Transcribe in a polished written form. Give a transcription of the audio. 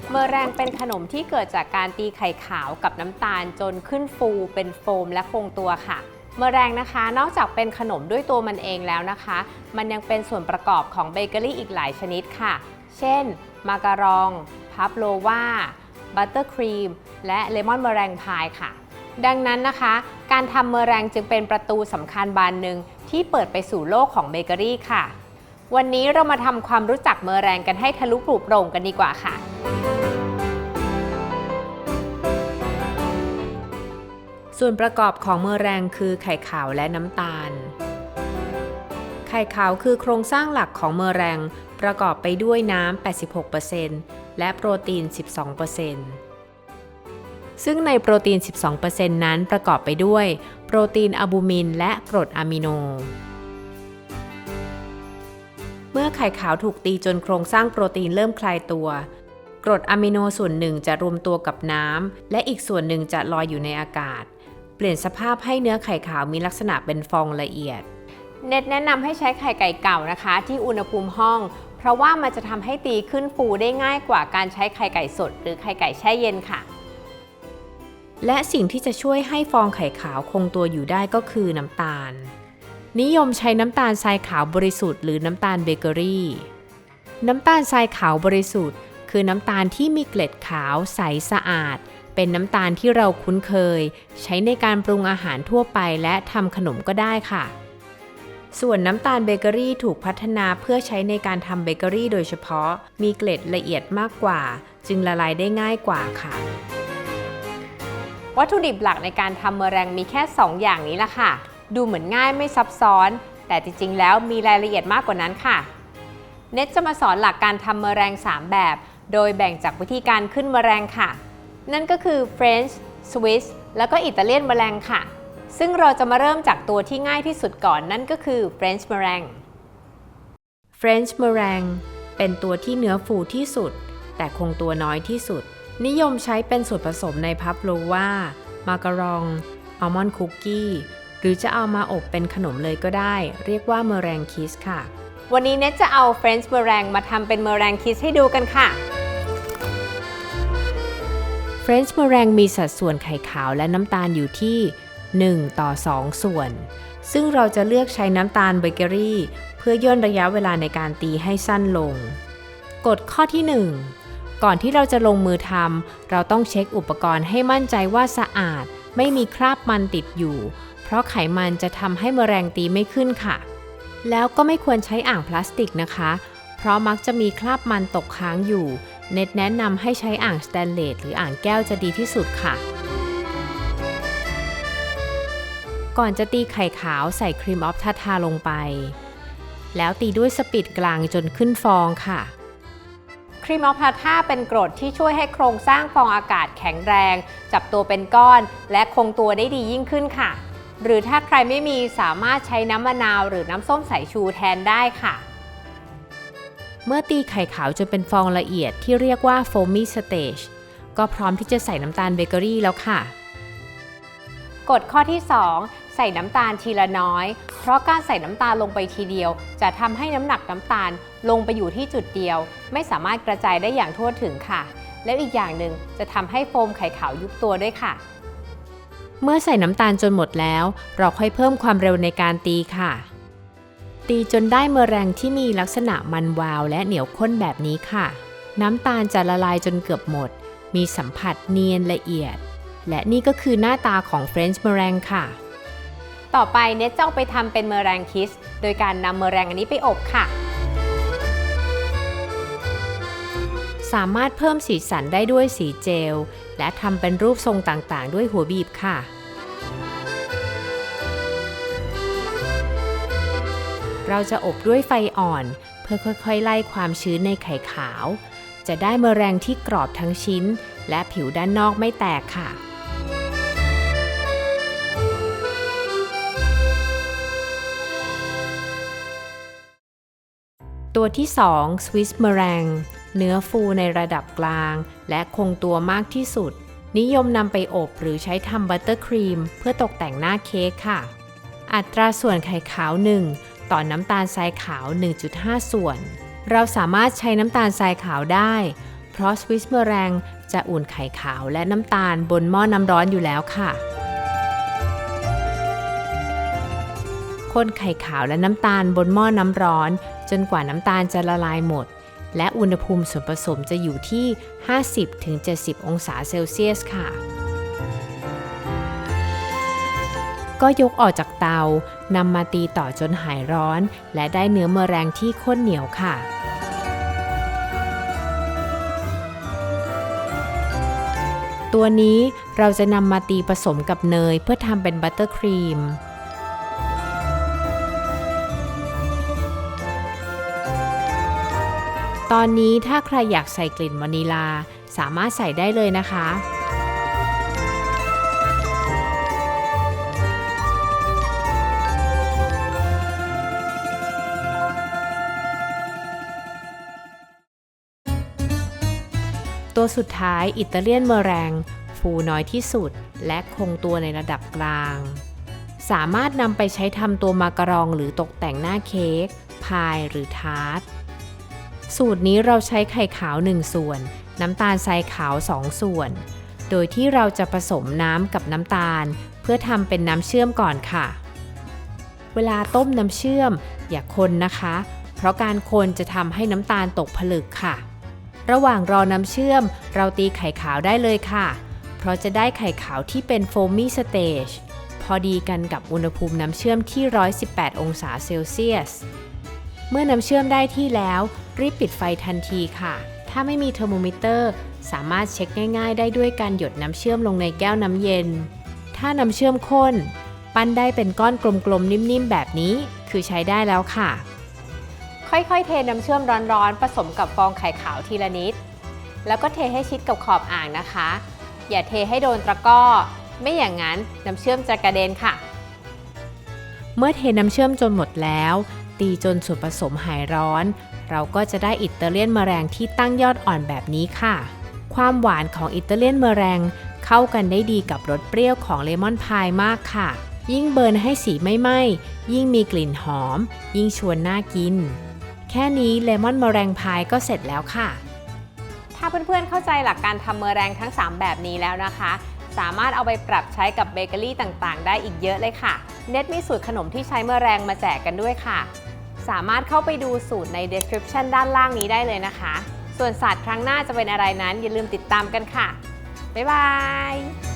เมอแรงเป็นขนมที่เกิดจากการตีไข่ขาวกับน้ำตาลจนขึ้นฟูเป็นโฟมและคงตัวค่ะเมอแรงนะคะนอกจากเป็นขนมด้วยตัวมันเองแล้วนะคะมันยังเป็นส่วนประกอบของเบเกอรี่อีกหลายชนิดค่ะเช่นมาการองพัฟโลวาบัตเตอร์ครีมและเลมอนเมอแรงพายค่ะดังนั้นนะคะการทำเมอแรงจึงเป็นประตูสำคัญบานหนึ่งที่เปิดไปสู่โลกของเบเกอรี่ค่ะวันนี้เรามาทำความรู้จักเมอแรงกันให้ทะลุปลุกโปร่งกันดีกว่าค่ะส่วนประกอบของเมอแรงคือไข่ขาวและน้ำตาลไข่ขาวคือโครงสร้างหลักของเมอแรงประกอบไปด้วยน้ำ 86% และโปรตีน 12%ซึ่งในโปรตีน 12% นั้นประกอบไปด้วยโปรตีนอะบูมินและกรดอะมิโนเมื่อไข่ขาวถูกตีจนโครงสร้างโปรตีนเริ่มคลายตัวกรดอะมิโนส่วนหนึ่งจะรวมตัวกับน้ำและอีกส่วนหนึ่งจะลอยอยู่ในอากาศเปลี่ยนสภาพให้เนื้อไข่ขาวมีลักษณะเป็นฟองละเอียดเน็ตแนะนำให้ใช้ไข่ไก่เก่านะคะที่อุณหภูมิห้องเพราะว่ามันจะทำให้ตีขึ้นฟูได้ง่ายกว่าการใช้ไข่ไก่สดหรือไข่ไก่แช่เย็นค่ะและสิ่งที่จะช่วยให้ฟองไข่ขาวคงตัวอยู่ได้ก็คือน้ำตาลนิยมใช้น้ำตาลทรายขาวบริสุทธิ์หรือน้ำตาลเบเกอรี่น้ำตาลทรายขาวบริสุทธิ์คือน้ำตาลที่มีเกล็ดขาวใสสะอาดเป็นน้ำตาลที่เราคุ้นเคยใช้ในการปรุงอาหารทั่วไปและทำขนมก็ได้ค่ะส่วนน้ำตาลเบเกอรี่ถูกพัฒนาเพื่อใช้ในการทำเบเกอรี่โดยเฉพาะมีเกล็ดละเอียดมากกว่าจึงละลายได้ง่ายกว่าค่ะวัตถุดิบหลักในการทำเมอแรงมีแค่2อย่างนี้ละค่ะดูเหมือนง่ายไม่ซับซ้อนแต่จริงๆแล้วมีรายละเอียดมากกว่านั้นค่ะเน็ตจะมาสอนหลักการทำเมอแรง3แบบโดยแบ่งจากวิธีการขึ้นเมอแรงค่ะนั่นก็คือ French, Swiss แล้วก็อิตาเลียนเมอแรงค่ะซึ่งเราจะมาเริ่มจากตัวที่ง่ายที่สุดก่อนนั่นก็คือ French เมอแรง French เมอแรงเป็นตัวที่เนื้อฟูที่สุดแต่คงตัวน้อยที่สุดนิยมใช้เป็นส่วนผสมในพัฟโลวามาการองอัลมอนด์คุกกี้หรือจะเอามาอบเป็นขนมเลยก็ได้เรียกว่าเมอแรงคิสค่ะวันนี้เน็ตจะเอา French เมอแรงมาทำเป็นเมอแรงคิสให้ดูกันค่ะเฟรนช์เมอแรงมีสัดส่วนไข่ขาวและน้ำตาลอยู่ที่1:2ส่วนซึ่งเราจะเลือกใช้น้ำตาลเบเกอรี่เพื่อย่นระยะเวลาในการตีให้สั้นลงกฎข้อที่1ก่อนที่เราจะลงมือทำเราต้องเช็คอุปกรณ์ให้มั่นใจว่าสะอาดไม่มีคราบมันติดอยู่เพราะไขมันจะทำให้เมอแรงตีไม่ขึ้นค่ะแล้วก็ไม่ควรใช้อ่างพลาสติกนะคะเพราะมักจะมีคราบมันตกค้างอยู่เน็ตแนะนำให้ใช้อ่างสแตนเลสหรืออ่างแก้วจะดีที่สุดค่ะก่อนจะตีไข่ขาวใส่ครีมออฟทาลงไปแล้วตีด้วยสปีดกลางจนขึ้นฟองค่ะครีมออฟทาเป็นกรดที่ช่วยให้โครงสร้างฟองอากาศแข็งแรงจับตัวเป็นก้อนและคงตัวได้ดียิ่งขึ้นค่ะหรือถ้าใครไม่มีสามารถใช้น้ำมะนาวหรือน้ำส้มสายชูแทนได้ค่ะเมื่อตีไข่ขาวจนเป็นฟองละเอียดที่เรียกว่า foamy stage ก็พร้อมที่จะใส่น้ำตาลเบเกอรี่แล้วค่ะกฎข้อที่2ใส่น้ำตาลทีละน้อยเพราะการใส่น้ำตาลลงไปทีเดียวจะทำให้น้ำหนักน้ำตาลลงไปอยู่ที่จุดเดียวไม่สามารถกระจายได้อย่างทั่วถึงค่ะแล้วอีกอย่างหนึ่งจะทำให้โฟมไข่ขาวยุบตัวด้วยค่ะเมื่อใส่น้ำตาลจนหมดแล้วเราค่อยเพิ่มความเร็วในการตีค่ะตีจนได้เมอแรงที่มีลักษณะมันวาวและเหนียวข้นแบบนี้ค่ะน้ำตาลจะละลายจนเกือบหมดมีสัมผัสเนียนละเอียดและนี่ก็คือหน้าตาของเฟรนช์เมอแรงค่ะต่อไปเน็ตจะเอาไปทำเป็นเมอแรงคิสโดยการนำเมอแรงอันนี้ไปอบค่ะสามารถเพิ่มสีสันได้ด้วยสีเจลและทำเป็นรูปทรงต่างๆด้วยหัวบีบค่ะเราจะอบด้วยไฟอ่อนเพื่อค่อยๆไล่ความชื้นในไข่ขาวจะได้เมอแรงที่กรอบทั้งชิ้นและผิวด้านนอกไม่แตกค่ะตัวที่2 Swiss เมอแรงเนื้อฟูในระดับกลางและคงตัวมากที่สุดนิยมนำไปอบหรือใช้ทำบัตเตอร์ครีมเพื่อตกแต่งหน้าเค้กค่ะอัตราส่วนไข่ขาว1ต่อน้ำตาลทรายขาว 1.5 ส่วน เราสามารถใช้น้ำตาลทรายขาวได้เพราะสวิสเมอแรงจะอุ่นไข่ขาวและน้ำตาลบนหม้อน้ำร้อนอยู่แล้วค่ะคนไข่ขาวและน้ำตาลบนหม้อน้ำร้อนจนกว่าน้ำตาลจะละลายหมดและอุณหภูมิส่วนผสมจะอยู่ที่ 50-70 องศาเซลเซียสค่ะก็ยกออกจากเตานำมาตีต่อจนหายร้อนและได้เนื้อเมอแรงที่ข้นเหนียวค่ะตัวนี้เราจะนำมาตีผสมกับเนยเพื่อทำเป็นบัตเตอร์ครีมตอนนี้ถ้าใครอยากใส่กลิ่นวานิลาสามารถใส่ได้เลยนะคะตัวสุดท้ายอิตาเลียนเมอแรงฟูน้อยที่สุดและคงตัวในระดับกลางสามารถนำไปใช้ทำตัวมาการองหรือตกแต่งหน้าเค้กพายหรือทาร์ตสูตรนี้เราใช้ไข่ขาว1ส่วนน้ำตาลทรายขาว2ส่วนโดยที่เราจะผสมน้ำกับน้ำตาลเพื่อทำเป็นน้ำเชื่อมก่อนค่ะเวลาต้มน้ำเชื่อมอย่าคนนะคะเพราะการคนจะทำให้น้ำตาลตกผลึกค่ะระหว่างรอน้ำเชื่อมเราตีไข่ขาวได้เลยค่ะเพราะจะได้ไข่ขาวที่เป็นโฟมมี่สเตจพอดีกันกับอุณหภูมิน้ำเชื่อมที่118องศาเซลเซียสเมื่อน้ำเชื่อมได้ที่แล้วรีบปิดไฟทันทีค่ะถ้าไม่มีเทอร์โมมิเตอร์สามารถเช็คง่ายๆได้ด้วยการหยดน้ำเชื่อมลงในแก้วน้ำเย็นถ้าน้ำเชื่อมข้นปั้นได้เป็นก้อนกลมๆนิ่มๆแบบนี้คือใช้ได้แล้วค่ะค่อยๆเทน้ำเชื่อมร้อนๆผสมกับฟองไข่ขาวทีละนิดแล้วก็เทให้ชิดกับขอบอ่างนะคะอย่าเทให้โดนตะกร้อไม่อย่างนั้นน้ำเชื่อมจะกระเด็นค่ะเมื่อเทน้ำเชื่อมจนหมดแล้วตีจนส่วนผสมหายร้อนเราก็จะได้อิตาเลียนเมอแรงที่ตั้งยอดอ่อนแบบนี้ค่ะความหวานของอิตาเลียนเมอแรงเข้ากันได้ดีกับรสเปรี้ยวของเลมอนพายมากค่ะยิ่งเบิร์นให้สีไม่ไหม้ยิ่งมีกลิ่นหอมยิ่งชวนน่ากินแค่นี้เลมอนเมอแรงพายก็เสร็จแล้วค่ะถ้าเพื่อนๆเข้าใจหลักการทำเมอแรงทั้ง3แบบนี้แล้วนะคะสามารถเอาไปปรับใช้กับเบเกอรี่ต่างๆได้อีกเยอะเลยค่ะเน็ตมีสูตรขนมที่ใช้เมอแรงมาแจกกันด้วยค่ะสามารถเข้าไปดูสูตรใน description ด้านล่างนี้ได้เลยนะคะส่วนศาสตร์ครั้งหน้าจะเป็นอะไรนั้นอย่าลืมติดตามกันค่ะบ๊ายบาย